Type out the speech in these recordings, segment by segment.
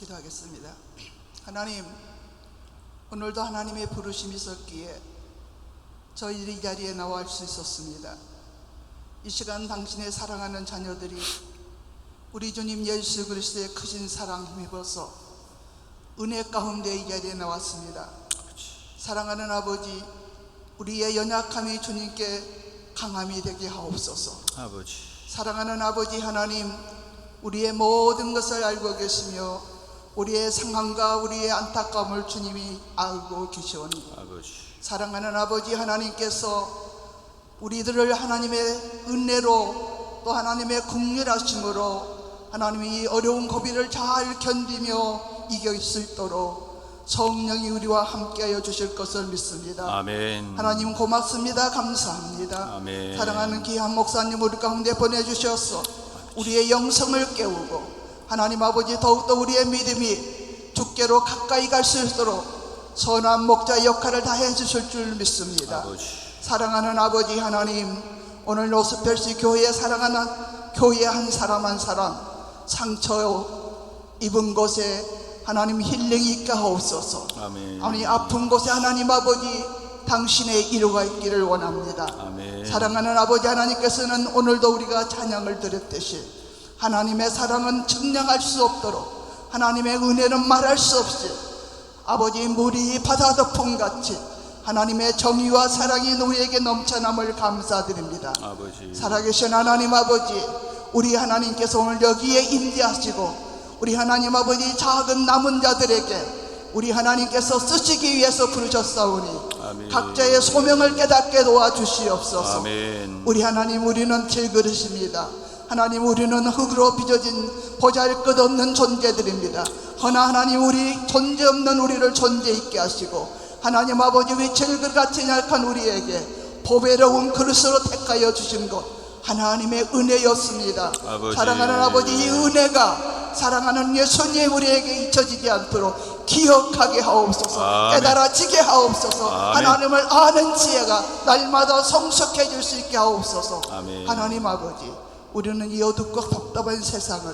기도하겠습니다. 하나님, 오늘도 하나님의 부르심이 있었기에 저희들이 이 자리에 나와 수 있었습니다. 이 시간 당신의 사랑하는 자녀들이 우리 주님 예수 그리스도의 크신 사랑 힘입어서 은혜 가운데 이 자리에 나왔습니다. 사랑하는 아버지, 우리의 연약함이 주님께 강함이 되게 하옵소서. 아버지, 사랑하는 아버지 하나님, 우리의 모든 것을 알고 계시며 우리의 상황과 우리의 안타까움을 주님이 알고 계시오니 아버지, 사랑하는 아버지 하나님께서 우리들을 하나님의 은혜로 또 하나님의 긍휼하심으로 하나님이 이 어려운 고비를 잘 견디며 이길 수 있도록 성령이 우리와 함께하여 주실 것을 믿습니다. 아멘. 하나님 고맙습니다. 감사합니다. 아멘. 사랑하는 귀한 목사님 우리 가운데 보내주셔서 우리의 영성을 깨우고 하나님 아버지 더욱더 우리의 믿음이 주께로 가까이 갈 수 있도록 선한 목자 역할을 다해 주실 줄 믿습니다. 아버지, 사랑하는 아버지 하나님, 오늘 노스펠스 교회에 사랑하는 교회 한 사람 한 사람 상처 입은 곳에 하나님 힐링이 있게 하옵소서. 아멘. 아니 아픈 곳에 하나님 아버지 당신의 이루가 있기를 원합니다. 아멘. 사랑하는 아버지 하나님께서는 오늘도 우리가 찬양을 드렸듯이 하나님의 사랑은 증량할 수 없도록 하나님의 은혜는 말할 수 없이 아버지 물이 바다 덮음같이 하나님의 정의와 사랑이 우리에게 넘쳐남을 감사드립니다. 아버지, 살아계신 하나님 아버지, 우리 하나님께서 오늘 여기에 임재하시고 우리 하나님 아버지 작은 남은 자들에게 우리 하나님께서 쓰시기 위해서 부르셨사오니 아멘. 각자의 소명을 깨닫게 도와주시옵소서. 아멘. 우리 하나님, 우리는 질그릇입니다. 하나님, 우리는 흙으로 빚어진 보잘것없는 존재들입니다. 허나 하나님, 우리 존재 없는 우리를 존재 있게 하시고 하나님 아버지, 왜 질그릇같이 약한 우리에게 보배로운 그릇으로 택하여 주신 것 하나님의 은혜였습니다. 아버지. 사랑하는 아버지, 이 은혜가 사랑하는 예수님 우리에게 잊혀지지 않도록 기억하게 하옵소서. 아멘. 깨달아지게 하옵소서. 아멘. 하나님을 아는 지혜가 날마다 성숙해질 수 있게 하옵소서. 아멘. 하나님 아버지, 우리는 이 어둡고 답답한 세상을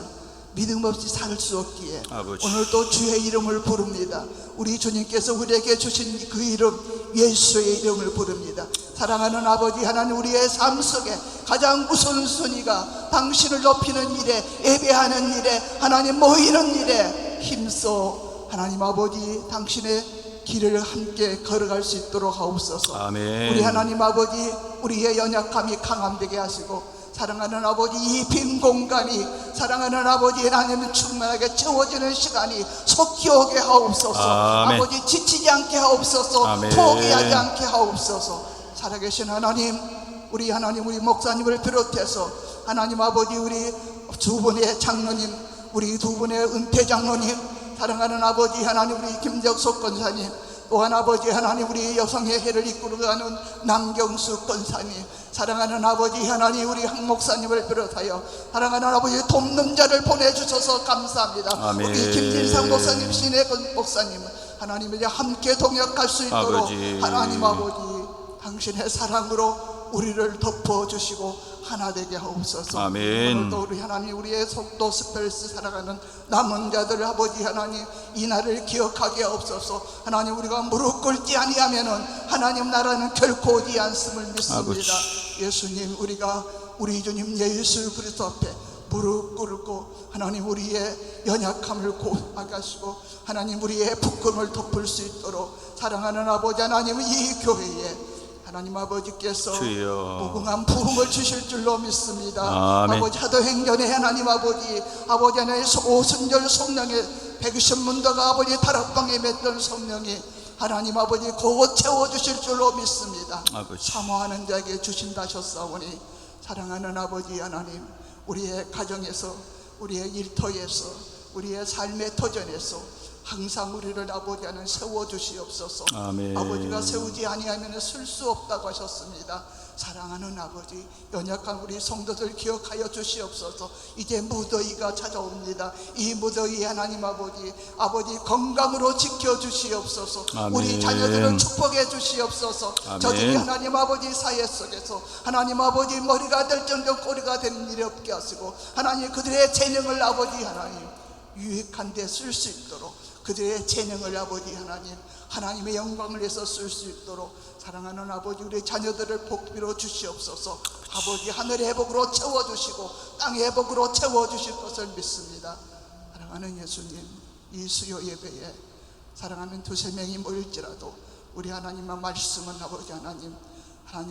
믿음 없이 살 수 없기에 아버지. 오늘도 주의 이름을 부릅니다. 우리 주님께서 우리에게 주신 그 이름 예수의 이름을 부릅니다. 사랑하는 아버지 하나님, 우리의 삶 속에 가장 우선순위가 당신을 높이는 일에, 예배하는 일에, 하나님 모이는 일에 힘써 하나님 아버지 당신의 길을 함께 걸어갈 수 있도록 하옵소서. 아멘. 우리 하나님 아버지, 우리의 연약함이 강함되게 하시고 사랑하는 아버지, 이 빈 공간이 사랑하는 아버지 하나님 충만하게 채워지는 시간이 속히 오게 하옵소서. 아멘. 아버지 지치지 않게 하옵소서. 아멘. 포기하지 않게 하옵소서. 살아계신 하나님, 우리 하나님, 우리 목사님을 비롯해서 하나님 아버지, 우리 두 분의 장로님, 우리 두 분의 은퇴 장로님, 사랑하는 아버지 하나님, 우리 김적석 권사님, 또한 아버지 하나님, 우리 여성의 해를 이끌어가는 남경수 권사님, 사랑하는 아버지 하나님, 우리 한 목사님을 비롯하여 사랑하는 아버지 돕는 자를 보내주셔서 감사합니다. 아멘. 우리 김진상 목사님, 신혜 목사님, 하나님 이제 함께 동역할 수 있도록 아버지. 하나님 아버지 당신의 사랑으로 우리를 덮어주시고 하나 되게 하옵소서. 아멘. 오늘도 우리 하나님, 우리의 속도 스펠스 살아가는 남은 자들 아버지 하나님, 이 날을 기억하게 하옵소서. 하나님, 우리가 무릎 꿇지 아니하면은 하나님 나라는 결코 오지 않음을 믿습니다. 아버지. 예수님, 우리가 우리 주님 예수 그리스도 앞에 무릎 꿇고 하나님 우리의 연약함을 고하게 하시고 하나님 우리의 부끄럼을 덮을 수 있도록 사랑하는 아버지 하나님, 이 교회에 하나님 아버지께서 주여. 무궁한 부흥을 주실 줄로 믿습니다. 아멘. 아버지 하도행전에 하나님 아버지 하나님 오순절 성령의 120문도가 아버지 다락방에 맺던 성령이 하나님 아버지 곧 채워주실 줄로 믿습니다. 아버지. 사모하는 자에게 주신다 하셨사오니 사랑하는 아버지 하나님, 우리의 가정에서, 우리의 일터에서, 우리의 삶의 터전에서 항상 우리를 아버지 하나님 세워주시옵소서. 아멘. 아버지가 세우지 아니하면 쓸 수 없다고 하셨습니다. 사랑하는 아버지, 연약한 우리 성도들 기억하여 주시옵소서. 이제 무더위가 찾아옵니다. 이 무더위 하나님 아버지 건강으로 지켜주시옵소서. 아멘. 우리 자녀들을 축복해 주시옵소서. 아멘. 저들이 하나님 아버지 사회 속에서 하나님 아버지 머리가 될 정도 꼬리가 되는 일이 없게 하시고 하나님 그들의 재능을 아버지 하나님 유익한 데 쓸 수 있도록 그들의 재능을 아버지 하나님 하나님의 영광을 위해서 쓸 수 있도록 사랑하는 아버지 우리 자녀들을 복비로 주시옵소서. 아버지 하늘의 복으로 채워주시고 땅의 복으로 채워주실 것을 믿습니다. 사랑하는 예수님, 이 수요 예배에 사랑하는 두세 명이 모일지라도 우리 하나님의 말씀은 아버지 하나님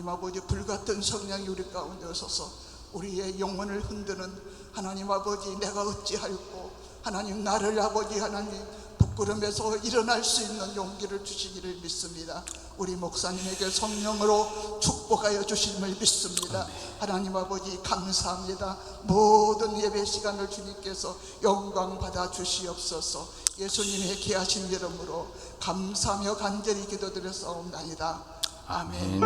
아버지 불같은 성령이 우리 가운데 오셔서 우리의 영혼을 흔드는 하나님 아버지 내가 어찌할꼬 하나님 나를 아버지 하나님 부끄러움에서 일어날 수 있는 용기를 주시기를 믿습니다. 우리 목사님에게 성령으로 축복하여 주심을 믿습니다. 하나님 아버지 감사합니다. 모든 예배 시간을 주님께서 영광 받아 주시옵소서. 예수님의 귀하신 이름으로 감사하며 간절히 기도드렸사옵나이다. 아멘.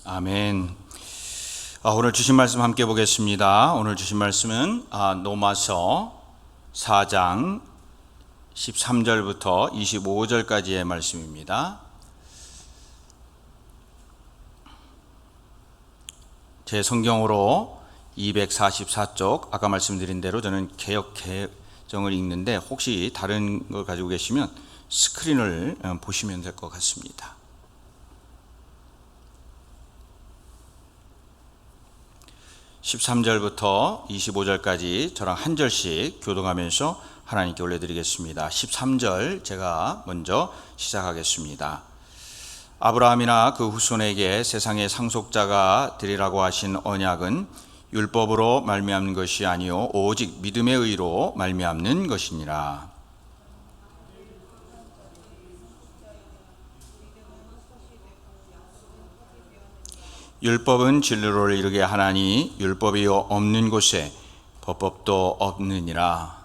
아멘. 오늘 주신 말씀 함께 보겠습니다. 오늘 주신 말씀은 로마서 4장 13절부터 25절까지의 말씀입니다. 제 성경으로 244쪽, 아까 말씀드린 대로 저는 개역 개정을 읽는데 혹시 다른 걸 가지고 계시면 스크린을 보시면 될 것 같습니다. 13절부터 25절까지 저랑 한 절씩 교동하면서 하나님께 올려드리겠습니다. 13절 제가 먼저 시작하겠습니다. 아브라함이나 그 후손에게 세상의 상속자가 되리라고 하신 언약은 율법으로 말미암는 것이 아니요 오직 믿음의 의로 말미암는 것이니라. 율법은 진리를 이루게 하나니 율법이 없는 곳에 법도 없느니라.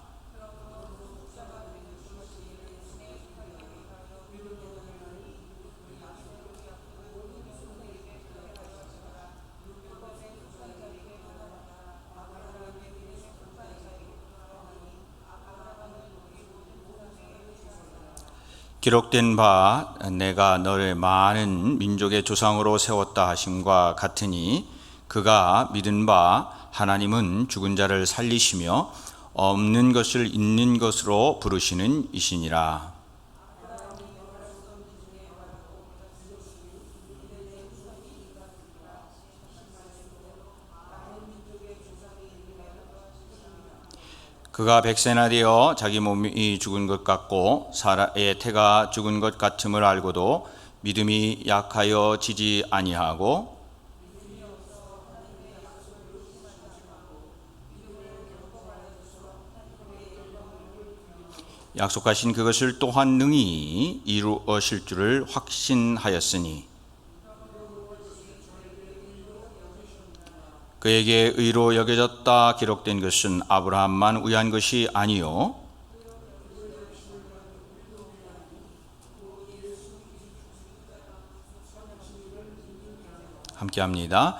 기록된 바 내가 너를 많은 민족의 조상으로 세웠다 하심과 같으니 그가 믿은 바 하나님은 죽은 자를 살리시며 없는 것을 있는 것으로 부르시는 이시니라. 그가 백세나 되어 자기 몸이 죽은 것 같고 사라의 태가 죽은 것 같음을 알고도 믿음이 약하여 지지 아니하고 약속하신 그것을 또한 능히 이루어실 줄을 확신하였으니 그에게 의로 여겨졌다 기록된 것은 아브라함만 위한 것이 아니요 함께합니다.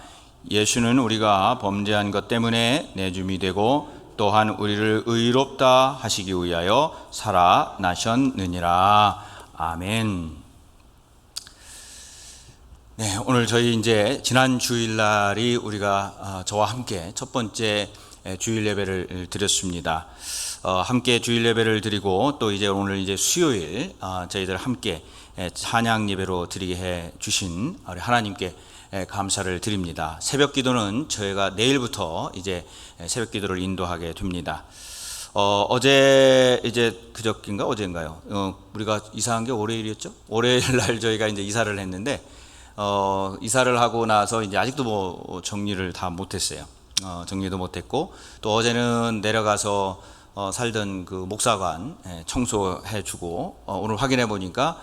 예수는 우리가 범죄한 것 때문에 내줌이 되고 또한 우리를 의롭다 하시기 위하여 살아나셨느니라. 아멘. 네, 오늘 저희 이제 지난 주일날이 우리가 저와 함께 첫 번째 주일 예배를 드렸습니다. 함께 주일 예배를 드리고 또 이제 오늘 이제 수요일 저희들 함께 찬양 예배로 드리게 해 주신 우리 하나님께 감사를 드립니다. 새벽 기도는 저희가 내일부터 이제 새벽 기도를 인도하게 됩니다. 어제 이제 그저께인가 어제인가요? 우리가 이사한 게 월요일이었죠? 월요일 날 저희가 이제 이사를 했는데 이사를 하고 나서 이제 아직도 뭐 정리를 다 못했어요. 정리도 못했고 또 어제는 내려가서 살던 그 목사관 청소해주고 오늘 확인해 보니까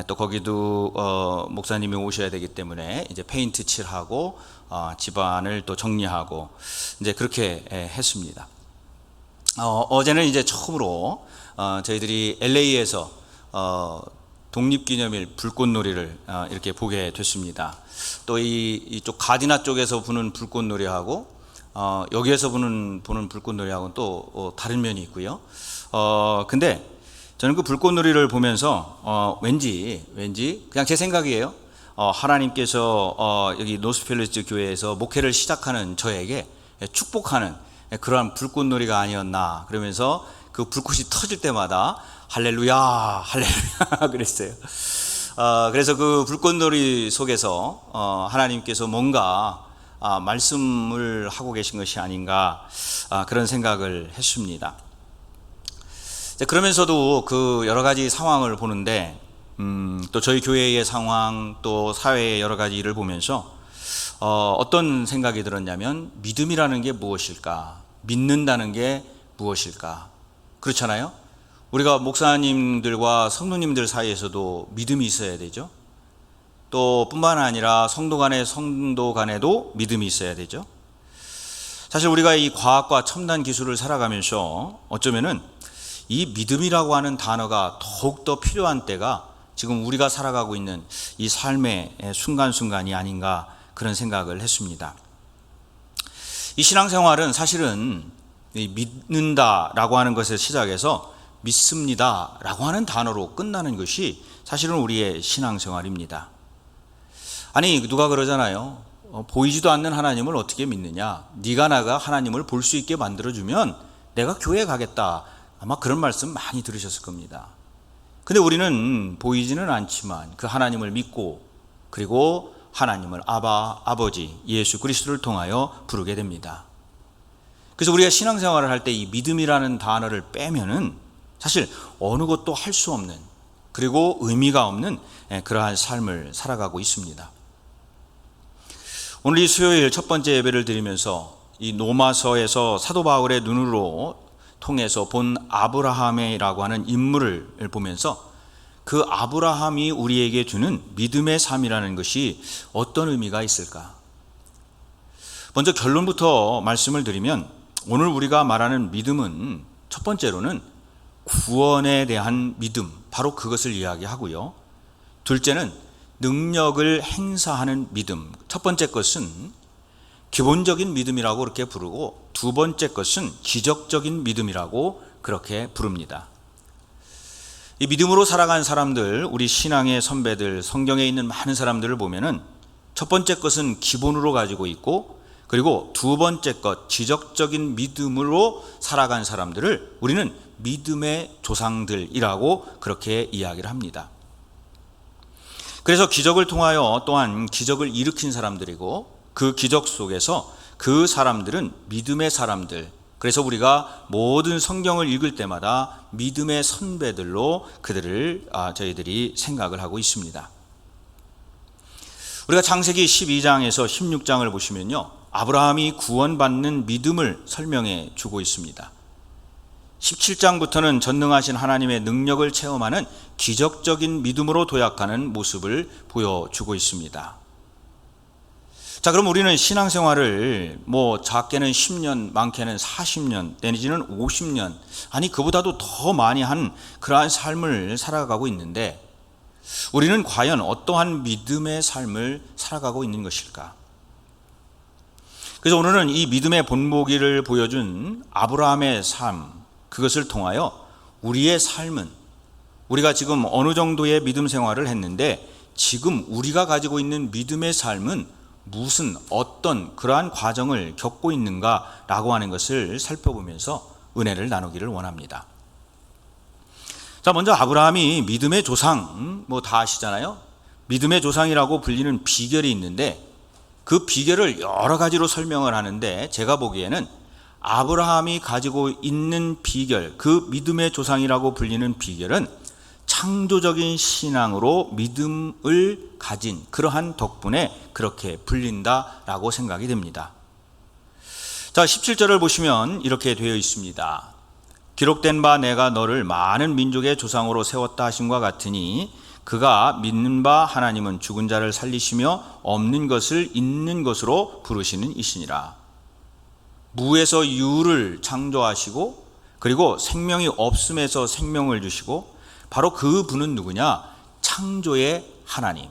또 거기도 목사님이 오셔야 되기 때문에 이제 페인트 칠하고 집안을 또 정리하고 이제 그렇게 했습니다. 어제는 이제 처음으로 저희들이 LA에서 독립기념일 불꽃놀이를 이렇게 보게 됐습니다. 또 이쪽 가디나 쪽에서 부는 불꽃놀이하고 여기에서 보는 불꽃놀이하고는 또 다른 면이 있고요. 근데 저는 그 불꽃놀이를 보면서 왠지 그냥 제 생각이에요. 하나님께서 여기 노스필리스 교회에서 목회를 시작하는 저에게 축복하는 그러한 불꽃놀이가 아니었나, 그러면서 그 불꽃이 터질 때마다 할렐루야 할렐루야 그랬어요. 그래서 그 불꽃놀이 속에서 하나님께서 뭔가 말씀을 하고 계신 것이 아닌가, 그런 생각을 했습니다. 그러면서도 그 여러 가지 상황을 보는데 또 저희 교회의 상황, 또 사회의 여러 가지 일을 보면서 어떤 생각이 들었냐면, 믿음이라는 게 무엇일까? 믿는다는 게 무엇일까? 그렇잖아요. 우리가 목사님들과 성도님들 사이에서도 믿음이 있어야 되죠. 또 뿐만 아니라 성도 간에도 믿음이 있어야 되죠. 사실 우리가 이 과학과 첨단 기술을 살아가면서 어쩌면은 이 믿음이라고 하는 단어가 더욱더 필요한 때가 지금 우리가 살아가고 있는 이 삶의 순간순간이 아닌가, 그런 생각을 했습니다. 이 신앙생활은 사실은 믿는다라고 하는 것에 시작해서 믿습니다라고 하는 단어로 끝나는 것이 사실은 우리의 신앙생활입니다. 아니, 누가 그러잖아요. 보이지도 않는 하나님을 어떻게 믿느냐? 네가 나가 하나님을 볼 수 있게 만들어주면 내가 교회 가겠다. 아마 그런 말씀 많이 들으셨을 겁니다. 근데 우리는 보이지는 않지만 그 하나님을 믿고, 그리고 하나님을 아버지 예수 그리스도를 통하여 부르게 됩니다. 그래서 우리가 신앙생활을 할 때 이 믿음이라는 단어를 빼면은 사실 어느 것도 할 수 없는, 그리고 의미가 없는 그러한 삶을 살아가고 있습니다. 오늘 이 수요일 첫 번째 예배를 드리면서 이 로마서에서 사도 바울의 눈으로 통해서 본 아브라함이라고 하는 인물을 보면서 그 아브라함이 우리에게 주는 믿음의 삶이라는 것이 어떤 의미가 있을까? 먼저 결론부터 말씀을 드리면, 오늘 우리가 말하는 믿음은 첫 번째로는 구원에 대한 믿음, 바로 그것을 이야기하고요. 둘째는 능력을 행사하는 믿음. 첫 번째 것은 기본적인 믿음이라고 그렇게 부르고, 두 번째 것은 기적적인 믿음이라고 그렇게 부릅니다. 이 믿음으로 살아간 사람들, 우리 신앙의 선배들, 성경에 있는 많은 사람들을 보면은 첫 번째 것은 기본으로 가지고 있고, 그리고 두 번째 것, 지적적인 믿음으로 살아간 사람들을 우리는 믿음의 조상들이라고 그렇게 이야기를 합니다. 그래서 기적을 통하여 또한 기적을 일으킨 사람들이고, 그 기적 속에서 그 사람들은 믿음의 사람들, 그래서 우리가 모든 성경을 읽을 때마다 믿음의 선배들로 그들을 저희들이 생각을 하고 있습니다. 우리가 창세기 12장에서 16장을 보시면요, 아브라함이 구원받는 믿음을 설명해 주고 있습니다. 17장부터는 전능하신 하나님의 능력을 체험하는 기적적인 믿음으로 도약하는 모습을 보여주고 있습니다. 자, 그럼 우리는 신앙생활을 작게는 10년, 많게는 40년, 내지는 50년, 아니 그보다도 더 많이 한 그러한 삶을 살아가고 있는데, 우리는 과연 어떠한 믿음의 삶을 살아가고 있는 것일까? 그래서 오늘은 이 믿음의 본보기를 보여준 아브라함의 삶, 그것을 통하여 우리의 삶은, 우리가 지금 어느 정도의 믿음 생활을 했는데 지금 우리가 가지고 있는 믿음의 삶은 무슨 어떤 그러한 과정을 겪고 있는가라고 하는 것을 살펴보면서 은혜를 나누기를 원합니다. 자, 먼저 아브라함이 믿음의 조상, 다 아시잖아요. 믿음의 조상이라고 불리는 비결이 있는데, 그 비결을 여러 가지로 설명을 하는데, 제가 보기에는 아브라함이 가지고 있는 비결, 그 믿음의 조상이라고 불리는 비결은 창조적인 신앙으로 믿음을 가진 그러한 덕분에 그렇게 불린다라고 생각이 됩니다. 자, 17절을 보시면 이렇게 되어 있습니다. 기록된 바 내가 너를 많은 민족의 조상으로 세웠다 하심과 같으니 그가 믿는 바 하나님은 죽은 자를 살리시며 없는 것을 있는 것으로 부르시는 이시니라. 무에서 유를 창조하시고, 그리고 생명이 없음에서 생명을 주시고, 바로 그 분은 누구냐? 창조의 하나님.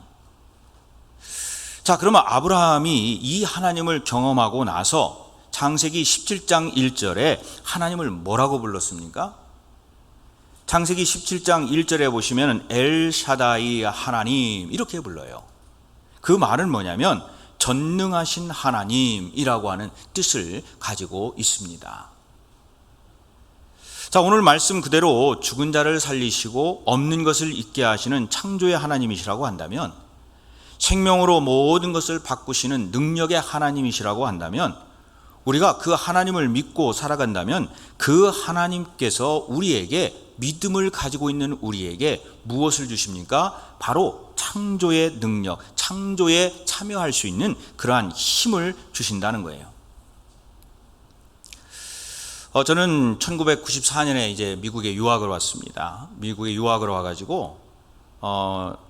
자, 그러면 아브라함이 이 하나님을 경험하고 나서 창세기 17장 1절에 하나님을 뭐라고 불렀습니까? 창세기 17장 1절에 보시면 엘샤다이 하나님 이렇게 불러요. 그 말은 뭐냐면 전능하신 하나님이라고 하는 뜻을 가지고 있습니다. 자, 오늘 말씀 그대로 죽은 자를 살리시고 없는 것을 있게 하시는 창조의 하나님이시라고 한다면, 생명으로 모든 것을 바꾸시는 능력의 하나님이시라고 한다면, 우리가 그 하나님을 믿고 살아간다면 그 하나님께서 우리에게, 믿음을 가지고 있는 우리에게 무엇을 주십니까? 바로 창조의 능력, 창조에 참여할 수 있는 그러한 힘을 주신다는 거예요. 저는 1994년에 이제 미국에 유학을 왔습니다. 미국에 유학을 와가지고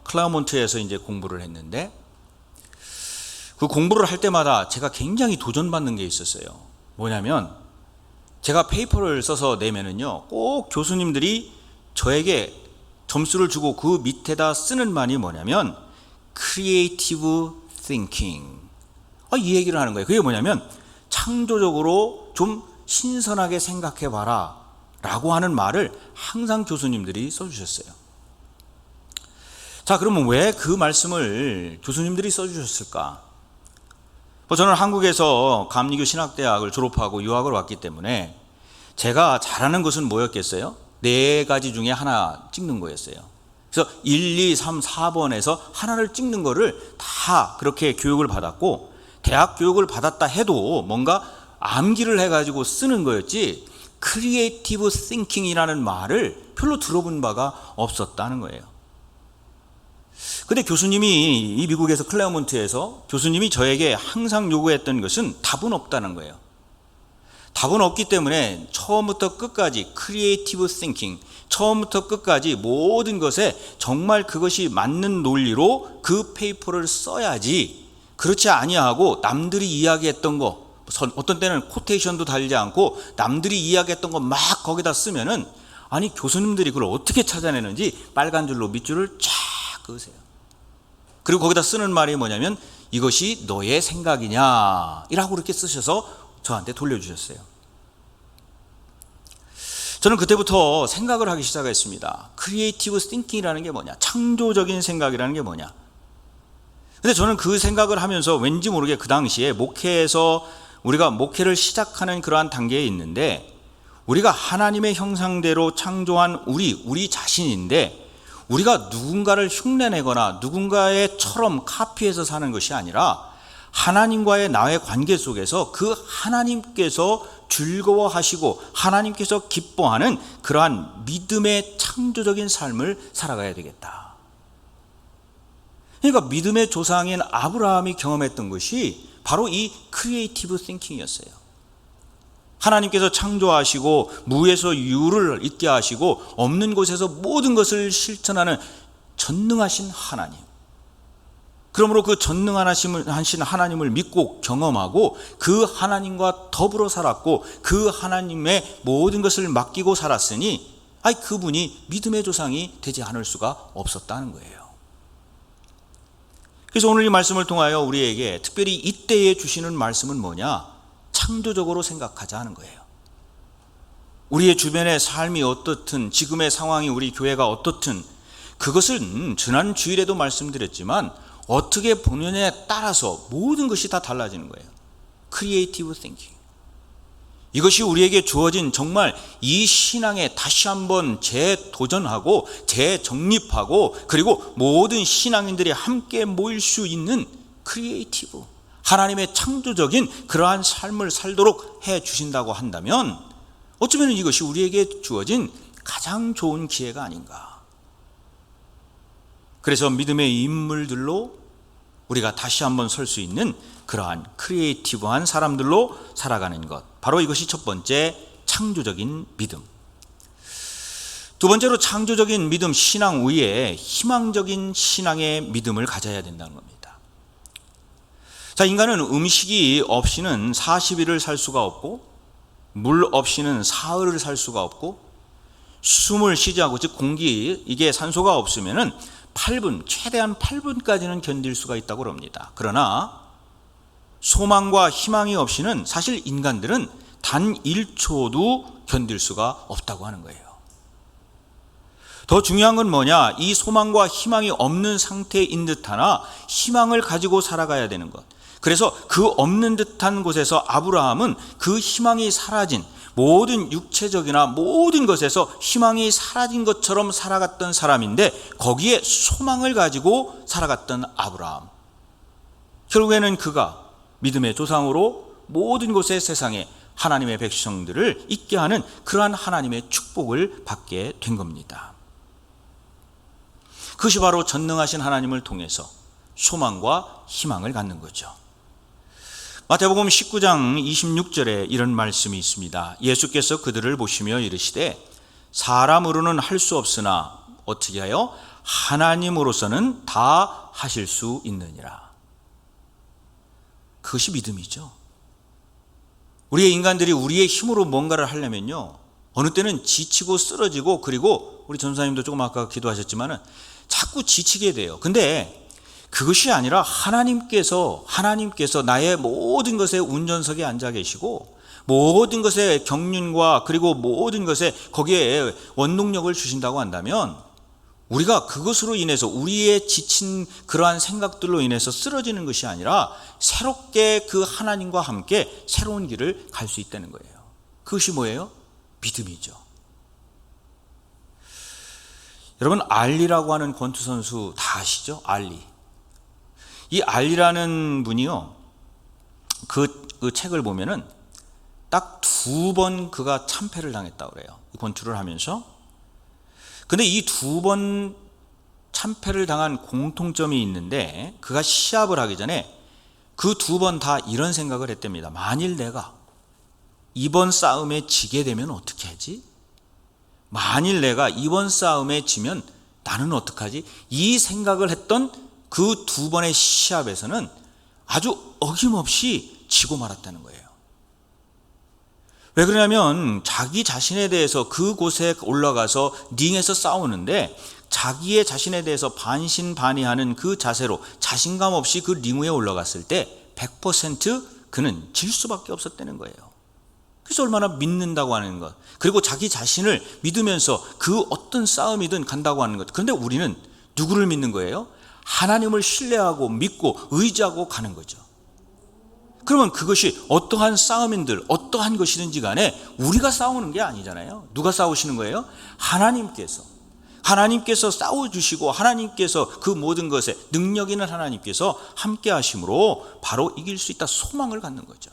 클라우몬트에서 이제 공부를 했는데, 그 공부를 할 때마다 제가 굉장히 도전받는 게 있었어요. 뭐냐면 제가 페이퍼를 써서 내면은요, 꼭 교수님들이 저에게 점수를 주고 그 밑에다 쓰는 말이 뭐냐면 creative thinking. 이 얘기를 하는 거예요. 그게 뭐냐면 창조적으로 좀 신선하게 생각해 봐라 라고 하는 말을 항상 교수님들이 써주셨어요. 자, 그러면 왜 그 말씀을 교수님들이 써주셨을까? 저는 한국에서 감리교 신학대학을 졸업하고 유학을 왔기 때문에 제가 잘하는 것은 뭐였겠어요? 4가지 중에 하나 찍는 거였어요. 그래서 1, 2, 3, 4번에서 하나를 찍는 거를 다 그렇게 교육을 받았고, 대학 교육을 받았다 해도 뭔가 암기를 해가지고 쓰는 거였지 크리에이티브 싱킹이라는 말을 별로 들어본 바가 없었다는 거예요. 근데 교수님이, 이 미국에서 클레어몬트에서 교수님이 저에게 항상 요구했던 것은 답은 없다는 거예요. 답은 없기 때문에 처음부터 끝까지 크리에이티브 싱킹, 처음부터 끝까지 모든 것에 정말 그것이 맞는 논리로 그 페이퍼를 써야지, 그렇지 아니하고 남들이 이야기했던 거, 어떤 때는 코테이션도 달지 않고 남들이 이야기했던 거 막 거기다 쓰면은, 아니 교수님들이 그걸 어떻게 찾아내는지 빨간 줄로 밑줄을 쫙 그으세요. 그리고 거기다 쓰는 말이 뭐냐면 이것이 너의 생각이냐 이라고 그렇게 쓰셔서 저한테 돌려주셨어요. 저는 그때부터 생각을 하기 시작했습니다. 크리에이티브 띵킹이라는 게 뭐냐, 창조적인 생각이라는 게 뭐냐. 근데 저는 그 생각을 하면서 왠지 모르게 그 당시에 목회에서 우리가 목회를 시작하는 그러한 단계에 있는데, 우리가 하나님의 형상대로 창조한 우리 자신인데, 우리가 누군가를 흉내내거나 누군가의처럼 카피해서 사는 것이 아니라 하나님과의 나의 관계 속에서 그 하나님께서 즐거워하시고 하나님께서 기뻐하는 그러한 믿음의 창조적인 삶을 살아가야 되겠다. 그러니까 믿음의 조상인 아브라함이 경험했던 것이 바로 이 크리에이티브 띵킹이었어요. 하나님께서 창조하시고 무에서 유를 있게 하시고 없는 곳에서 모든 것을 실천하는 전능하신 하나님. 그러므로 그 전능하신 하나님을 믿고 경험하고 그 하나님과 더불어 살았고 그 하나님의 모든 것을 맡기고 살았으니 그분이 믿음의 조상이 되지 않을 수가 없었다는 거예요. 그래서 오늘 이 말씀을 통하여 우리에게 특별히 이때에 주시는 말씀은 뭐냐? 창조적으로 생각하자 하는 거예요. 우리의 주변의 삶이 어떻든, 지금의 상황이 우리 교회가 어떻든, 그것은 지난 주일에도 말씀드렸지만 어떻게 보느냐에 따라서 모든 것이 다 달라지는 거예요. 크리에이티브 띵킹. 이것이 우리에게 주어진 정말 이 신앙에 다시 한번 재도전하고 재정립하고, 그리고 모든 신앙인들이 함께 모일 수 있는 크리에이티브, 하나님의 창조적인 그러한 삶을 살도록 해 주신다고 한다면 어쩌면 이것이 우리에게 주어진 가장 좋은 기회가 아닌가. 그래서 믿음의 인물들로 우리가 다시 한번 설 수 있는 그러한 크리에이티브한 사람들로 살아가는 것, 바로 이것이 첫 번째 창조적인 믿음. 두 번째로 창조적인 믿음, 신앙 위에 희망적인 신앙의 믿음을 가져야 된다는 겁니다. 자, 인간은 음식이 없이는 40일을 살 수가 없고, 물 없이는 사흘을 살 수가 없고, 숨을 쉬지 않고, 즉 공기, 이게 산소가 없으면은 8분, 최대한 8분까지는 견딜 수가 있다고 합니다. 그러나 소망과 희망이 없이는 사실 인간들은 단 1초도 견딜 수가 없다고 하는 거예요. 더 중요한 건 뭐냐? 이 소망과 희망이 없는 상태인 듯하나 희망을 가지고 살아가야 되는 것. 그래서 그 없는 듯한 곳에서 아브라함은 그 희망이 사라진, 모든 육체적이나 모든 것에서 희망이 사라진 것처럼 살아갔던 사람인데, 거기에 소망을 가지고 살아갔던 아브라함. 결국에는 그가 믿음의 조상으로 모든 곳의 세상에 하나님의 백성들을 있게 하는 그러한 하나님의 축복을 받게 된 겁니다. 그것이 바로 전능하신 하나님을 통해서 소망과 희망을 갖는 거죠. 마태복음 19장 26절에 이런 말씀이 있습니다. 예수께서 그들을 보시며 이르시되 사람으로는 할 수 없으나 어떻게 하여 하나님으로서는 다 하실 수 있느니라. 그것이 믿음이죠. 우리의 인간들이 우리의 힘으로 뭔가를 하려면요, 어느 때는 지치고 쓰러지고, 그리고 우리 전사님도 조금 아까 기도하셨지만은 자꾸 지치게 돼요. 근데 그것이 아니라 하나님께서 나의 모든 것의 운전석에 앉아 계시고 모든 것의 경륜과 그리고 모든 것에 거기에 원동력을 주신다고 한다면, 우리가 그것으로 인해서 우리의 지친 그러한 생각들로 인해서 쓰러지는 것이 아니라 새롭게 그 하나님과 함께 새로운 길을 갈 수 있다는 거예요. 그것이 뭐예요? 믿음이죠. 여러분, 알리라고 하는 권투 선수 다 아시죠? 알리. 이 알리라는 분이요, 그 책을 보면은 딱 2번 그가 참패를 당했다고 그래요. 권투를 하면서. 근데 이 2번 참패를 당한 공통점이 있는데, 그가 시합을 하기 전에 그 2번 다 이런 생각을 했답니다. 만일 내가 이번 싸움에 지게 되면 어떻게 하지? 만일 내가 이번 싸움에 지면 나는 어떡하지? 이 생각을 했던 그 2번의 시합에서는 아주 어김없이 지고 말았다는 거예요. 왜 그러냐면 자기 자신에 대해서 그곳에 올라가서 링에서 싸우는데 자기의 자신에 대해서 반신반의하는 그 자세로 자신감 없이 그 링 위에 올라갔을 때 100% 그는 질 수밖에 없었다는 거예요. 그래서 얼마나 믿는다고 하는 것, 그리고 자기 자신을 믿으면서 그 어떤 싸움이든 간다고 하는 것. 그런데 우리는 누구를 믿는 거예요? 하나님을 신뢰하고 믿고 의지하고 가는 거죠. 그러면 그것이 어떠한 싸움인들 어떠한 것이든지 간에 우리가 싸우는 게 아니잖아요. 누가 싸우시는 거예요? 하나님께서 싸워주시고 하나님께서 그 모든 것에 능력 있는 하나님께서 함께 하심으로 바로 이길 수 있다 소망을 갖는 거죠.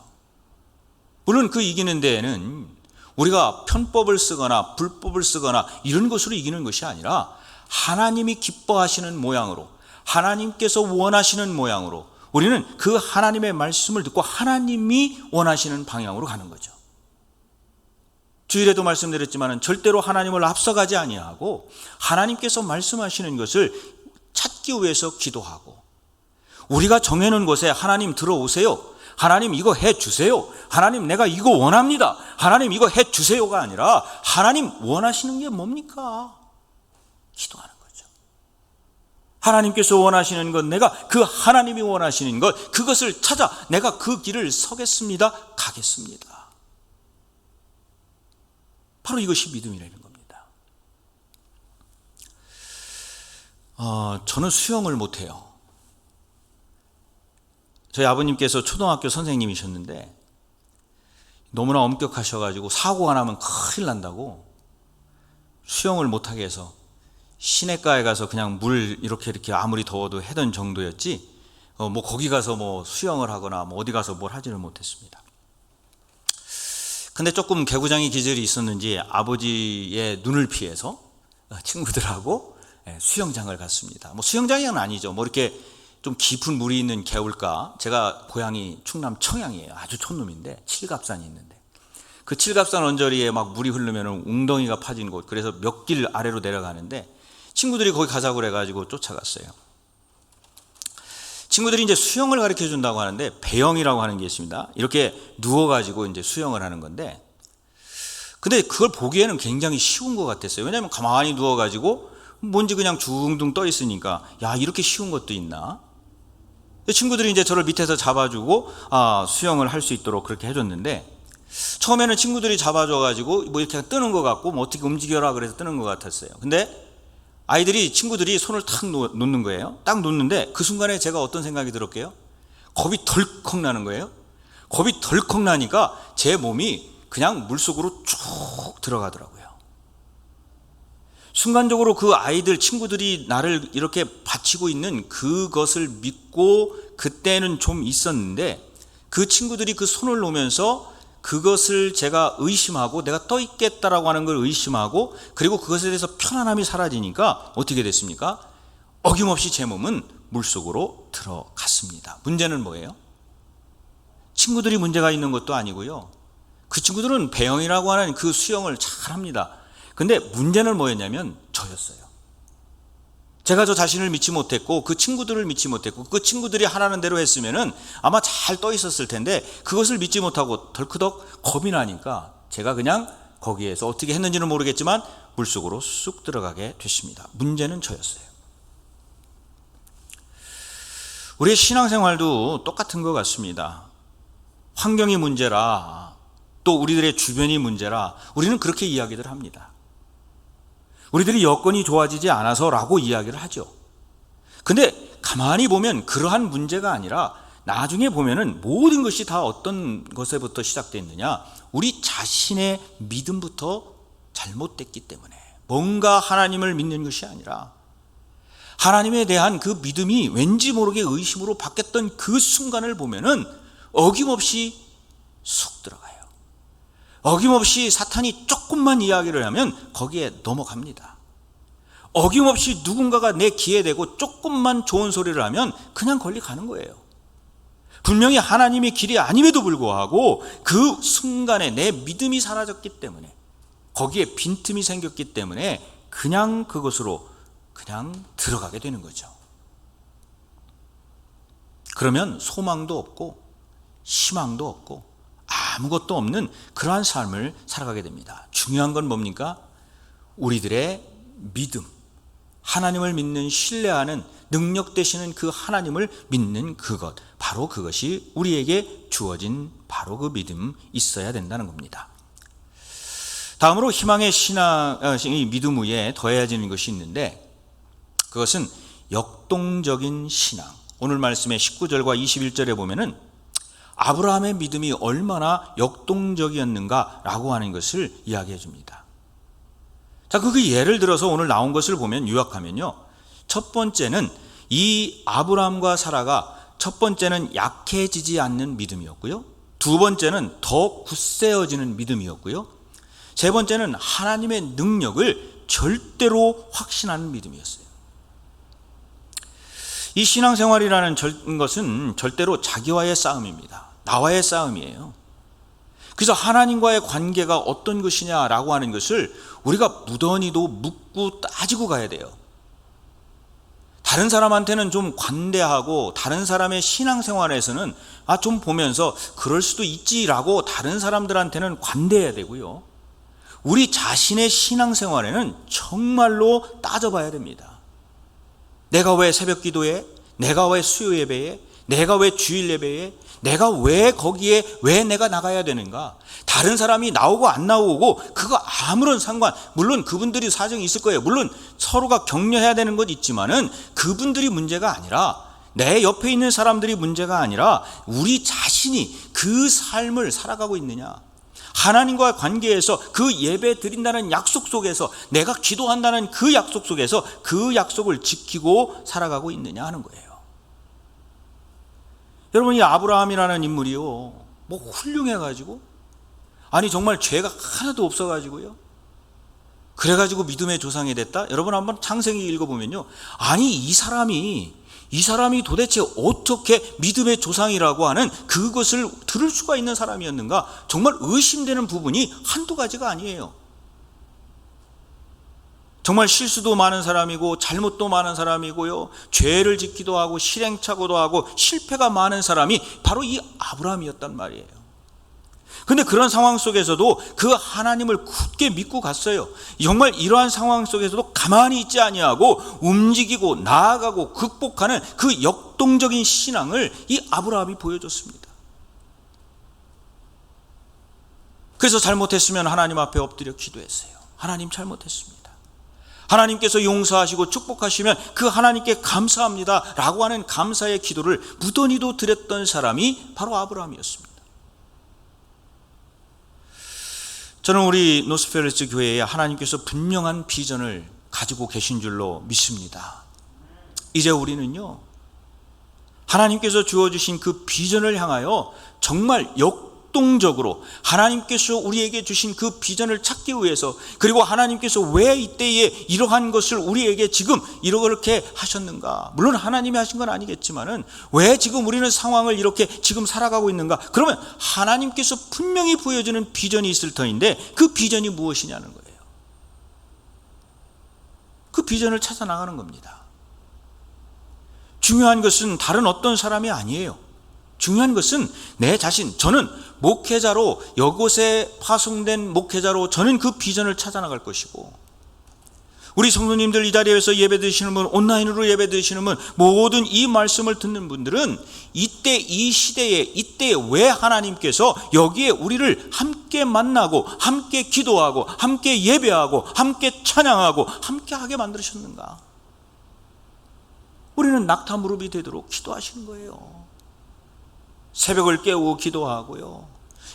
물론 그 이기는 데에는 우리가 편법을 쓰거나 불법을 쓰거나 이런 것으로 이기는 것이 아니라 하나님이 기뻐하시는 모양으로, 하나님께서 원하시는 모양으로 우리는 그 하나님의 말씀을 듣고 하나님이 원하시는 방향으로 가는 거죠. 주일에도 말씀드렸지만 절대로 하나님을 앞서가지 아니하고 하나님께서 말씀하시는 것을 찾기 위해서 기도하고, 우리가 정해놓은 곳에 하나님 들어오세요, 하나님 이거 해주세요, 하나님 내가 이거 원합니다, 하나님 이거 해주세요가 아니라 하나님 원하시는 게 뭡니까? 기도하는 거죠. 하나님께서 원하시는 것, 내가 그 하나님이 원하시는 것, 그것을 찾아 내가 그 길을 서겠습니다, 가겠습니다. 바로 이것이 믿음이라는 겁니다. 저는 수영을 못해요. 저희 아버님께서 초등학교 선생님이셨는데 너무나 엄격하셔가지고 사고가 나면 큰일 난다고 수영을 못하게 해서 시내가에 가서 그냥 물 이렇게 아무리 더워도 해던 정도였지, 뭐 거기 가서 뭐 수영을 하거나 뭐 어디 가서 뭘 하지를 못했습니다. 근데 조금 개구장이 기질이 있었는지 아버지의 눈을 피해서 친구들하고 수영장을 갔습니다. 뭐 수영장은 아니죠. 뭐 이렇게 좀 깊은 물이 있는 개울가, 제가 고향이 충남 청양이에요. 아주 촌놈인데 칠갑산이 있는데 그 칠갑산 언저리에 막 물이 흐르면 웅덩이가 파진 곳, 그래서 몇 길 아래로 내려가는데 친구들이 거기 가자고 그래가지고 쫓아갔어요. 친구들이 이제 수영을 가르쳐 준다고 하는데 배영이라고 하는 게 있습니다. 이렇게 누워가지고 이제 수영을 하는 건데, 근데 그걸 보기에는 굉장히 쉬운 것 같았어요. 왜냐하면 가만히 누워가지고 뭔지 그냥 둥둥 떠 있으니까 야, 이렇게 쉬운 것도 있나? 친구들이 이제 저를 밑에서 잡아주고 수영을 할 수 있도록 그렇게 해줬는데, 처음에는 친구들이 잡아줘가지고 뭐 이렇게 뜨는 것 같고 뭐 어떻게 움직여라 그래서 뜨는 것 같았어요. 근데 친구들이 손을 탁 놓는 거예요. 딱 놓는데 그 순간에 제가 어떤 생각이 들었게요? 겁이 덜컥 나는 거예요. 겁이 덜컥 나니까 제 몸이 그냥 물속으로 쭉 들어가더라고요. 순간적으로 그 친구들이 나를 이렇게 받치고 있는 그것을 믿고 그때는 좀 있었는데, 그 친구들이 그 손을 놓으면서 그것을 제가 의심하고 내가 떠 있겠다라고 하는 걸 의심하고, 그리고 그것에 대해서 편안함이 사라지니까 어떻게 됐습니까? 어김없이 제 몸은 물속으로 들어갔습니다. 문제는 뭐예요? 친구들이 문제가 있는 것도 아니고요. 그 친구들은 배영이라고 하는 그 수영을 잘 합니다. 근데 문제는 뭐였냐면 저였어요. 제가 저 자신을 믿지 못했고 그 친구들을 믿지 못했고, 그 친구들이 하라는 대로 했으면은 아마 잘 떠 있었을 텐데 그것을 믿지 못하고 덜크덕 겁이 나니까 제가 그냥 거기에서 어떻게 했는지는 모르겠지만 물속으로 쑥 들어가게 됐습니다. 문제는 저였어요. 우리의 신앙생활도 똑같은 것 같습니다. 환경이 문제라, 또 우리들의 주변이 문제라 우리는 그렇게 이야기를 합니다. 우리들이 여건이 좋아지지 않아서라고 이야기를 하죠. 근데 가만히 보면 그러한 문제가 아니라 나중에 보면은 모든 것이 다 어떤 것에부터 시작됐느냐, 우리 자신의 믿음부터 잘못됐기 때문에, 뭔가 하나님을 믿는 것이 아니라 하나님에 대한 그 믿음이 왠지 모르게 의심으로 바뀌었던 그 순간을 보면은 어김없이 쑥 들어가요. 어김없이 사탄이 조금만 이야기를 하면 거기에 넘어갑니다. 어김없이 누군가가 내 귀에 대고 조금만 좋은 소리를 하면 그냥 걸리 가는 거예요. 분명히 하나님의 길이 아님에도 불구하고 그 순간에 내 믿음이 사라졌기 때문에, 거기에 빈틈이 생겼기 때문에 그냥 그것으로 그냥 들어가게 되는 거죠. 그러면 소망도 없고 희망도 없고 아무것도 없는 그러한 삶을 살아가게 됩니다. 중요한 건 뭡니까? 우리들의 믿음, 하나님을 믿는, 신뢰하는, 능력 되시는 그 하나님을 믿는 그것, 바로 그것이 우리에게 주어진 바로 그 믿음 있어야 된다는 겁니다. 다음으로 희망의 믿음 위에 더해지는 것이 있는데, 그것은 역동적인 신앙. 오늘 말씀의 19절과 21절에 보면은 아브라함의 믿음이 얼마나 역동적이었는가라고 하는 것을 이야기해 줍니다. 자, 그 예를 들어서 오늘 나온 것을 보면, 요약하면요, 첫 번째는 이 아브라함과 사라가 첫 번째는 약해지지 않는 믿음이었고요, 두 번째는 더 굳세어지는 믿음이었고요, 세 번째는 하나님의 능력을 절대로 확신하는 믿음이었어요. 이 신앙생활이라는 것은 절대로 자기와의 싸움입니다. 나와의 싸움이에요. 그래서 하나님과의 관계가 어떤 것이냐라고 하는 것을 우리가 무던히도 묻고 따지고 가야 돼요. 다른 사람한테는 좀 관대하고, 다른 사람의 신앙생활에서는 좀 보면서 그럴 수도 있지라고 다른 사람들한테는 관대해야 되고요, 우리 자신의 신앙생활에는 정말로 따져봐야 됩니다. 내가 왜 새벽 기도에, 내가 왜 수요 예배에, 내가 왜 주일 예배에, 내가 왜 거기에 왜 내가 나가야 되는가? 다른 사람이 나오고 안 나오고 그거 아무런 상관, 물론 그분들이 사정이 있을 거예요. 물론 서로가 격려해야 되는 것 있지만은 그분들이 문제가 아니라, 내 옆에 있는 사람들이 문제가 아니라 우리 자신이 그 삶을 살아가고 있느냐, 하나님과의 관계에서 그 예배 드린다는 약속 속에서, 내가 기도한다는 그 약속 속에서 그 약속을 지키고 살아가고 있느냐 하는 거예요. 여러분, 이 아브라함이라는 인물이요, 뭐 훌륭해가지고, 아니 정말 죄가 하나도 없어가지고요, 그래가지고 믿음의 조상이 됐다? 여러분 한번 창세기 읽어보면요, 아니 이 사람이 도대체 어떻게 믿음의 조상이라고 하는 그것을 들을 수가 있는 사람이었는가? 정말 의심되는 부분이 한두 가지가 아니에요. 정말 실수도 많은 사람이고 잘못도 많은 사람이고요, 죄를 짓기도 하고 시행착오도 하고 실패가 많은 사람이 바로 이 아브라함이었단 말이에요. 근데 그런 상황 속에서도 그 하나님을 굳게 믿고 갔어요. 정말 이러한 상황 속에서도 가만히 있지 아니하고 움직이고 나아가고 극복하는 그 역동적인 신앙을 이 아브라함이 보여줬습니다. 그래서 잘못했으면 하나님 앞에 엎드려 기도했어요. 하나님 잘못했습니다. 하나님께서 용서하시고 축복하시면 그 하나님께 감사합니다 라고 하는 감사의 기도를 무던히도 드렸던 사람이 바로 아브라함이었습니다. 저는 우리 노스펠리스 교회에 하나님께서 분명한 비전을 가지고 계신 줄로 믿습니다. 이제 우리는요, 하나님께서 주어주신 그 비전을 향하여 정말 역동적으로 하나님께서 우리에게 주신 그 비전을 찾기 위해서, 그리고 하나님께서 왜 이때에 이러한 것을 우리에게 지금 이렇게 하셨는가, 물론 하나님이 하신 건 아니겠지만은 왜 지금 우리는 상황을 이렇게 지금 살아가고 있는가, 그러면 하나님께서 분명히 보여주는 비전이 있을 터인데 그 비전이 무엇이냐는 거예요. 그 비전을 찾아 나가는 겁니다. 중요한 것은 다른 어떤 사람이 아니에요. 중요한 것은 내 자신, 저는 목회자로, 이곳에 파송된 목회자로 저는 그 비전을 찾아 나갈 것이고, 우리 성도님들 이 자리에서 예배 드시는 분, 온라인으로 예배 드시는 분, 모든 이 말씀을 듣는 분들은 이때 이 시대에, 이때 왜 하나님께서 여기에 우리를 함께 만나고 함께 기도하고 함께 예배하고 함께 찬양하고 함께 하게 만드셨는가? 우리는 낙타 무릎이 되도록 기도하시는 거예요. 새벽을 깨우고 기도하고요,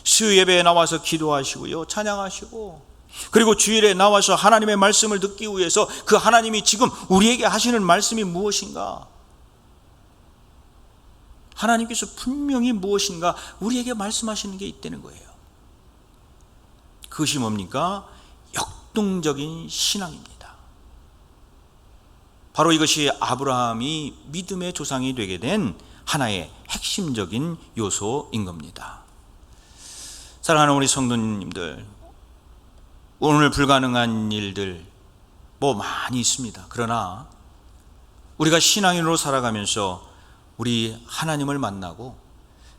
수요 예배에 나와서 기도하시고요, 찬양하시고, 그리고 주일에 나와서 하나님의 말씀을 듣기 위해서 그 하나님이 지금 우리에게 하시는 말씀이 무엇인가, 하나님께서 분명히 무엇인가 우리에게 말씀하시는 게 있다는 거예요. 그것이 뭡니까? 역동적인 신앙입니다. 바로 이것이 아브라함이 믿음의 조상이 되게 된 하나의 핵심적인 요소인 겁니다. 사랑하는 우리 성도님들, 오늘 불가능한 일들 많이 있습니다. 그러나 우리가 신앙인으로 살아가면서 우리 하나님을 만나고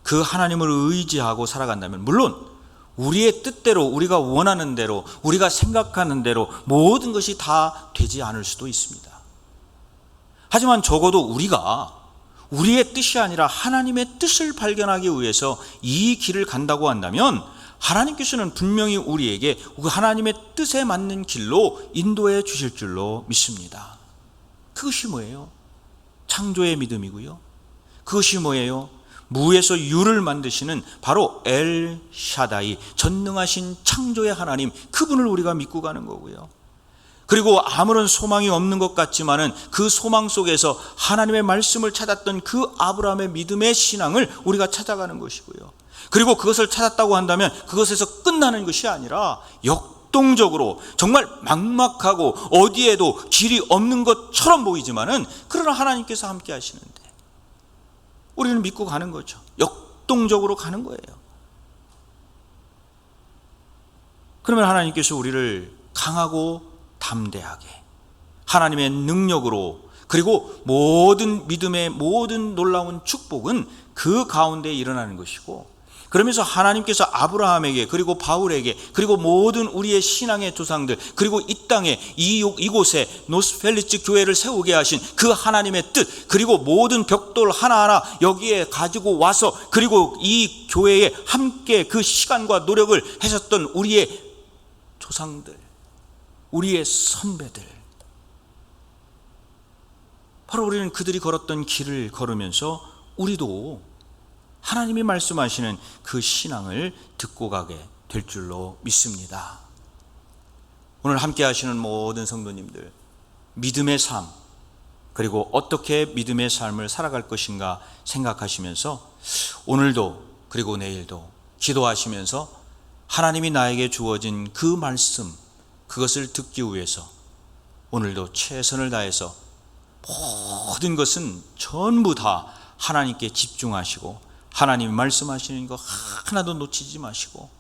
그 하나님을 의지하고 살아간다면, 물론 우리의 뜻대로, 우리가 원하는 대로, 우리가 생각하는 대로 모든 것이 다 되지 않을 수도 있습니다. 하지만 적어도 우리가 우리의 뜻이 아니라 하나님의 뜻을 발견하기 위해서 이 길을 간다고 한다면 하나님께서는 분명히 우리에게 하나님의 뜻에 맞는 길로 인도해 주실 줄로 믿습니다. 그것이 뭐예요? 창조의 믿음이고요. 그것이 뭐예요? 무에서 유를 만드시는 바로 엘 샤다이, 전능하신 창조의 하나님, 그분을 우리가 믿고 가는 거고요. 그리고 아무런 소망이 없는 것 같지만은 그 소망 속에서 하나님의 말씀을 찾았던 그 아브라함의 믿음의 신앙을 우리가 찾아가는 것이고요. 그리고 그것을 찾았다고 한다면 그것에서 끝나는 것이 아니라 역동적으로, 정말 막막하고 어디에도 길이 없는 것처럼 보이지만은 그러나 하나님께서 함께 하시는데 우리는 믿고 가는 거죠. 역동적으로 가는 거예요. 그러면 하나님께서 우리를 강하고 담대하게 하나님의 능력으로, 그리고 모든 믿음의 모든 놀라운 축복은 그 가운데 일어나는 것이고, 그러면서 하나님께서 아브라함에게, 그리고 바울에게, 그리고 모든 우리의 신앙의 조상들, 그리고 이 땅에 이곳에 노스펠리츠 교회를 세우게 하신 그 하나님의 뜻, 그리고 모든 벽돌 하나하나 여기에 가지고 와서, 그리고 이 교회에 함께 그 시간과 노력을 하셨던 우리의 조상들, 우리의 선배들, 바로 우리는 그들이 걸었던 길을 걸으면서 우리도 하나님이 말씀하시는 그 신앙을 듣고 가게 될 줄로 믿습니다. 오늘 함께 하시는 모든 성도님들, 믿음의 삶, 그리고 어떻게 믿음의 삶을 살아갈 것인가 생각하시면서 오늘도 그리고 내일도 기도하시면서 하나님이 나에게 주어진 그 말씀, 그것을 듣기 위해서 오늘도 최선을 다해서 모든 것은 전부 다 하나님께 집중하시고 하나님이 말씀하시는 거 하나도 놓치지 마시고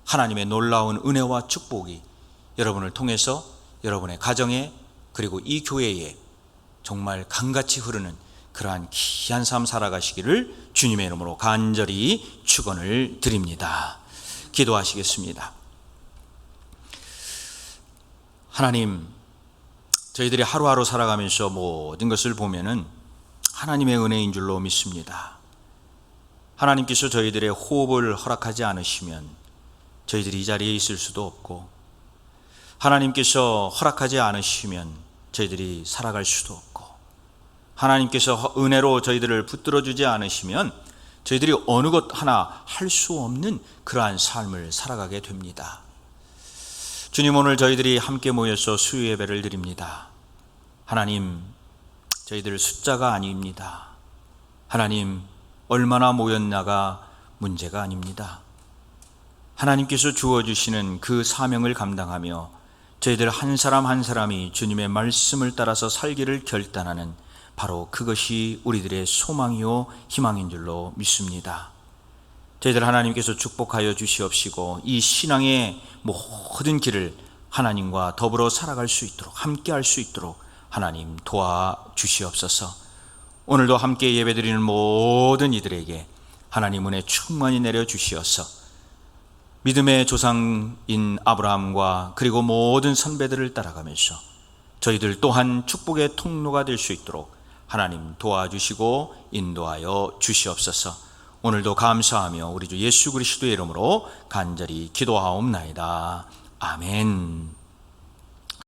하나님의 놀라운 은혜와 축복이 여러분을 통해서 여러분의 가정에, 그리고 이 교회에 정말 강같이 흐르는 그러한 귀한 삶 살아가시기를 주님의 이름으로 간절히 축원을 드립니다. 기도하시겠습니다. 하나님, 저희들이 하루하루 살아가면서 모든 것을 보면은 하나님의 은혜인 줄로 믿습니다. 하나님께서 저희들의 호흡을 허락하지 않으시면 저희들이 이 자리에 있을 수도 없고, 하나님께서 허락하지 않으시면 저희들이 살아갈 수도 없고, 하나님께서 은혜로 저희들을 붙들어 주지 않으시면 저희들이 어느 것 하나 할 수 없는 그러한 삶을 살아가게 됩니다. 주님, 오늘 저희들이 함께 모여서 수요 예배를 드립니다. 하나님, 저희들 숫자가 아닙니다. 하나님, 얼마나 모였나가 문제가 아닙니다. 하나님께서 주어주시는 그 사명을 감당하며 저희들 한 사람 한 사람이 주님의 말씀을 따라서 살기를 결단하는 바로 그것이 우리들의 소망이요 희망인 줄로 믿습니다. 저희들 하나님께서 축복하여 주시옵시고 이 신앙의 모든 길을 하나님과 더불어 살아갈 수 있도록, 함께 할 수 있도록 하나님 도와주시옵소서. 오늘도 함께 예배드리는 모든 이들에게 하나님 은혜 충만히 내려주시어서 믿음의 조상인 아브라함과 그리고 모든 선배들을 따라가면서 저희들 또한 축복의 통로가 될 수 있도록 하나님 도와주시고 인도하여 주시옵소서. 오늘도 감사하며 우리 주 예수 그리스도의 이름으로 간절히 기도하옵나이다. 아멘.